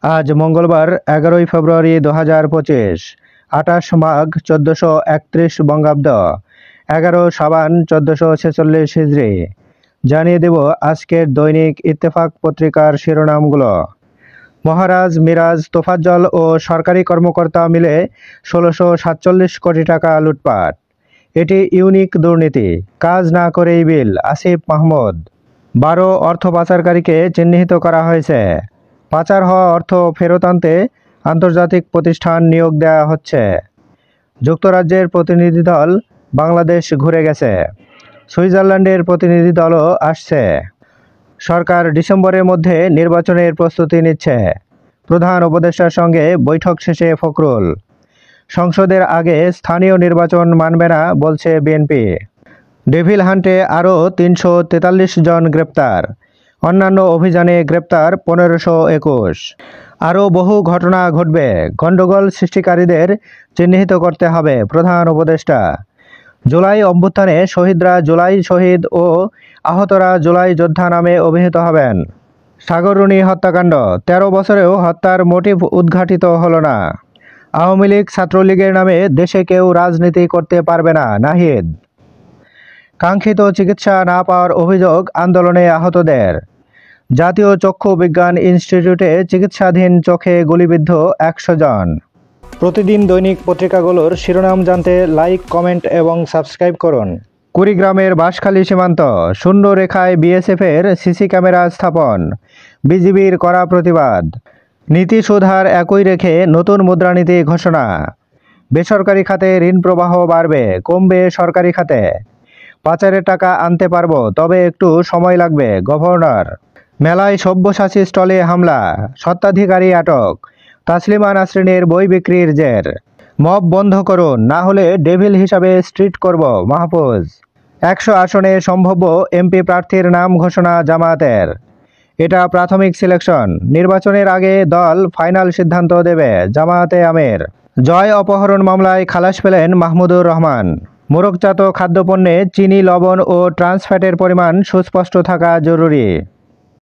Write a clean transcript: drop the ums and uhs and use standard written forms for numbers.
আজ মঙ্গলবার 11ই ফেব্রুয়ারি 2025, 28 মাঘ 1431 বঙ্গাব্দ, 11 সাবান 1446 হিজরি। জানিয়ে দেব আজকের দৈনিক ইত্তেফাক পত্রিকার শিরোনামগুলো। মহারাজ মিরাজ তোফাজ্জল ও সরকারি কর্মকর্তা মিলে 1647 কোটি টাকা লুটপাট। এটি ইউনিক দুর্নীতি, কাজ না করেই বিল। আসিফ মাহমুদ। 12 অর্থ পাচারকারীকে চিহ্নিত করা হয়েছে। পাচার হওয়া অর্থ ফেরত আনতে আন্তর্জাতিক প্রতিষ্ঠান নিয়োগ দেওয়া হচ্ছে। যুক্তরাজ্যের প্রতিনিধি দল বাংলাদেশ ঘুরে গেছে। সুইজারল্যান্ডের প্রতিনিধি দলও আসছে। সরকার ডিসেম্বরের মধ্যে নির্বাচনের প্রস্তুতি নিচ্ছে। প্রধান উপদেষ্টার সঙ্গে বৈঠক শেষে ফখরুল। সংসদের আগে স্থানীয় নির্বাচন মানবে না বলছে বিএনপি। ডেভিল হান্টে আরও 343 জন গ্রেপ্তার। অন্যান্য অভিযানে গ্রেপ্তার 1521। আরও বহু ঘটনা ঘটবে। গণ্ডগোল সৃষ্টিকারীদের চিহ্নিত করতে হবে প্রধান উপদেষ্টা। জুলাই অভ্যুত্থানে শহীদরা জুলাই শহীদ ও আহতরা জুলাই যোদ্ধা নামে অভিহিত হবেন। সাগররুনি হত্যাকাণ্ড 13 বছরেও হত্যার মোটিভ উদ্ঘাটিত হলো না। আওয়ামী লীগ ছাত্রলীগের নামে দেশে কেউ রাজনীতি করতে পারবে না, নাহিদ। কাঙ্ক্ষিত চিকিৎসা না পাওয়ার অভিযোগ আন্দোলনে আহতদের। জাতীয় চক্ষু বিজ্ঞান ইনস্টিটিউটে চিকিৎসাধীন চোখে গুলিবিদ্ধ 100 জন। প্রতিদিন দৈনিক পত্রিকাগুলোর শিরোনাম জানতে লাইক, কমেন্ট এবং সাবস্ক্রাইব করুন। কুড়িগ্রামের বাঁশখালী সীমান্ত শূন্য রেখায় বিএসএফের সিসি ক্যামেরা স্থাপন। বিজিবির কড়া প্রতিবাদ। নীতি সুধার একই রেখে নতুন মুদ্রানীতি ঘোষণা। বেসরকারি খাতে ঋণ প্রবাহ বাড়বে, কমবে সরকারি খাতে। পাচারের টাকা আনতে পারবো, তবে একটু সময় লাগবে, গভর্নর। মেলায় সব্যসাচী স্টলে হামলা, স্বত্বাধিকারী আটক। তাসলিমা নাসরিনের বই বিক্রির জের। মব বন্ধ করুন, না হলে ডেভিল হিসাবে স্ট্রিট করব, মাহফুজ। 100 আসনে সম্ভাব্য এমপি প্রার্থীর নাম ঘোষণা জামায়াতের। এটা প্রাথমিক সিলেকশন, নির্বাচনের আগে দল ফাইনাল সিদ্ধান্ত দেবে, জামায়াতে আমির। জয় অপহরণ মামলায় খালাস পেলেন মাহমুদুর রহমান। মোড়কজাত খাদ্যপণ্যে চিনি, লবণ ও ট্রান্স ফ্যাটের পরিমাণ সুস্পষ্ট থাকা জরুরি।